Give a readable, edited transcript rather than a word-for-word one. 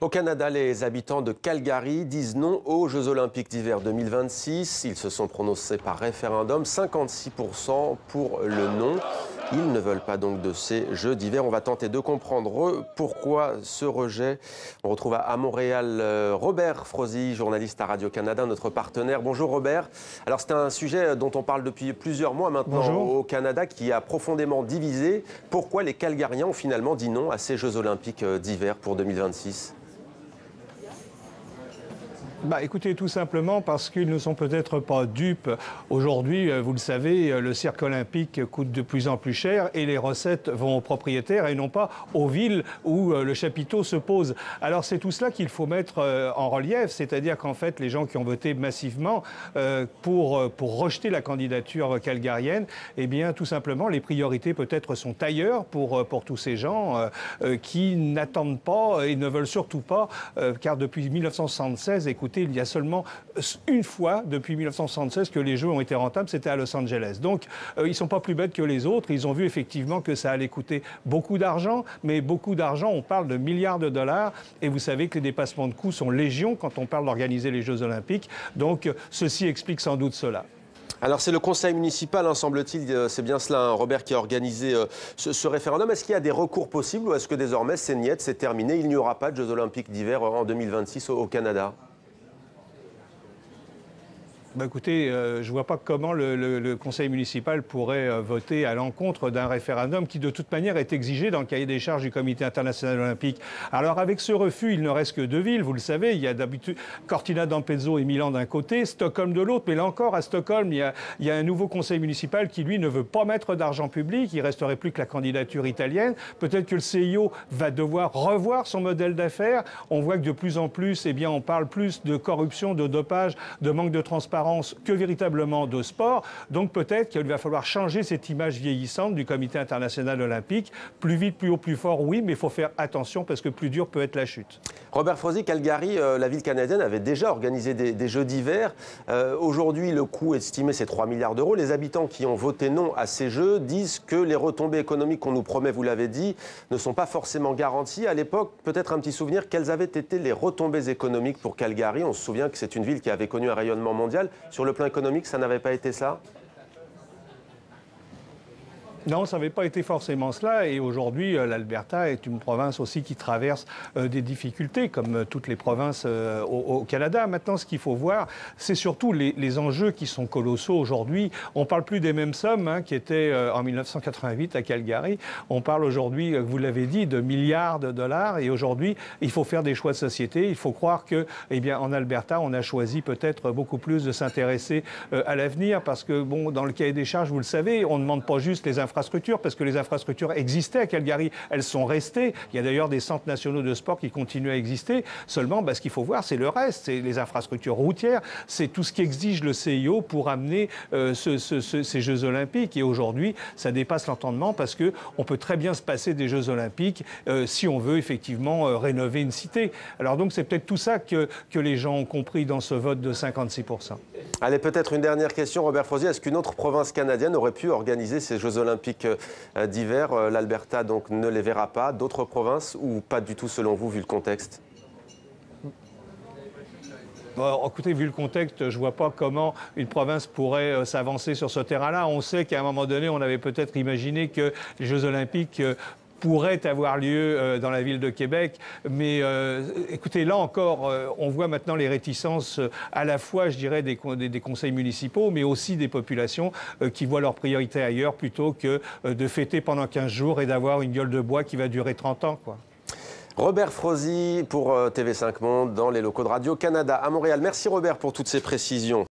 Au Canada, les habitants de Calgary disent non aux Jeux Olympiques d'hiver 2026. Ils se sont prononcés par référendum, 56% pour le non. Ils ne veulent pas donc de ces Jeux d'hiver. On va tenter de comprendre pourquoi ce rejet. On retrouve à Montréal Robert Frozy, journaliste à Radio-Canada, notre partenaire. Bonjour Robert. Alors c'est un sujet dont on parle depuis plusieurs mois maintenant au Canada qui a profondément divisé. Pourquoi les Calgariens ont finalement dit non à ces Jeux Olympiques d'hiver pour 2026 ? Écoutez, tout simplement parce qu'ils ne sont peut-être pas dupes. Aujourd'hui, vous le savez, le cirque olympique coûte de plus en plus cher et les recettes vont aux propriétaires et non pas aux villes où le chapiteau se pose. Alors c'est tout cela qu'il faut mettre en relief, c'est-à-dire qu'en fait, les gens qui ont voté massivement pour rejeter la candidature calgarienne, eh bien, tout simplement, les priorités peut-être sont ailleurs pour tous ces gens qui n'attendent pas et ne veulent surtout pas, car depuis 1976, écoutez, il y a seulement une fois depuis 1976 que les Jeux ont été rentables, c'était à Los Angeles. Donc, ils ne sont pas plus bêtes que les autres. Ils ont vu effectivement que ça allait coûter beaucoup d'argent, mais beaucoup d'argent, on parle de milliards de dollars. Et vous savez que les dépassements de coûts sont légion quand on parle d'organiser les Jeux Olympiques. Donc, ceci explique sans doute cela. Alors c'est le conseil municipal, semble-t-il, c'est bien cela, Robert, qui a organisé ce référendum. Est-ce qu'il y a des recours possibles ou est-ce que désormais c'est niet, c'est terminé, il n'y aura pas de Jeux Olympiques d'hiver en 2026 au Canada ? Écoutez, je ne vois pas comment le conseil municipal pourrait voter à l'encontre d'un référendum qui, de toute manière, est exigé dans le cahier des charges du Comité international olympique. Alors, avec ce refus, il ne reste que deux villes, vous le savez. Il y a d'habitude Cortina d'Ampezzo et Milan d'un côté, Stockholm de l'autre. Mais là encore, à Stockholm, il y a un nouveau conseil municipal qui, lui, ne veut pas mettre d'argent public. Il ne resterait plus que la candidature italienne. Peut-être que le CIO va devoir revoir son modèle d'affaires. On voit que de plus en plus, eh bien, on parle plus de corruption, de dopage, de manque de transparence que véritablement de sport. Donc peut-être qu'il va falloir changer cette image vieillissante du Comité international olympique. Plus vite, plus haut, plus fort, oui, mais il faut faire attention parce que plus dur peut être la chute. Robert Frozy, Calgary, la ville canadienne avait déjà organisé des Jeux d'hiver. Aujourd'hui, le coût estimé, c'est 3 milliards d'euros. Les habitants qui ont voté non à ces Jeux disent que les retombées économiques qu'on nous promet, vous l'avez dit, ne sont pas forcément garanties. À l'époque, peut-être un petit souvenir, quelles avaient été les retombées économiques pour Calgary? On se souvient que c'est une ville qui avait connu un rayonnement mondial. Sur le plan économique, ça n'avait pas été ça ? Non, ça n'avait pas été forcément cela. Et aujourd'hui, l'Alberta est une province aussi qui traverse des difficultés, comme toutes les provinces au Canada. Maintenant, ce qu'il faut voir, c'est surtout les enjeux qui sont colossaux aujourd'hui. On ne parle plus des mêmes sommes qui étaient en 1988 à Calgary. On parle aujourd'hui, vous l'avez dit, de milliards de dollars. Et aujourd'hui, il faut faire des choix de société. Il faut croire que, eh bien, en Alberta, on a choisi peut-être beaucoup plus de s'intéresser à l'avenir. Parce que, bon, dans le cahier des charges, vous le savez, on ne demande pas juste les infrastructures, parce que les infrastructures existaient à Calgary, elles sont restées. Il y a d'ailleurs des centres nationaux de sport qui continuent à exister. Seulement, ce qu'il faut voir, c'est le reste, c'est les infrastructures routières, c'est tout ce qui exige le CIO pour amener ces Jeux Olympiques. Et aujourd'hui, ça dépasse l'entendement parce qu'on peut très bien se passer des Jeux Olympiques si on veut effectivement rénover une cité. Alors donc, c'est peut-être tout ça que les gens ont compris dans ce vote de 56%. Allez, peut-être une dernière question, Robert Frozy. Est-ce qu'une autre province canadienne aurait pu organiser ces Jeux Olympiques d'hiver? L'Alberta, donc, ne les verra pas. D'autres provinces ou pas du tout, selon vous, vu le contexte? Écoutez, vu le contexte, je ne vois pas comment une province pourrait s'avancer sur ce terrain-là. On sait qu'à un moment donné, on avait peut-être imaginé que les Jeux Olympiques pourrait avoir lieu dans la ville de Québec. Mais écoutez, là encore, on voit maintenant les réticences à la fois, je dirais, des conseils municipaux, mais aussi des populations qui voient leurs priorités ailleurs plutôt que de fêter pendant 15 jours et d'avoir une gueule de bois qui va durer 30 ans, quoi. Robert Frozy pour TV5 Monde dans les locaux de Radio-Canada à Montréal. Merci Robert pour toutes ces précisions.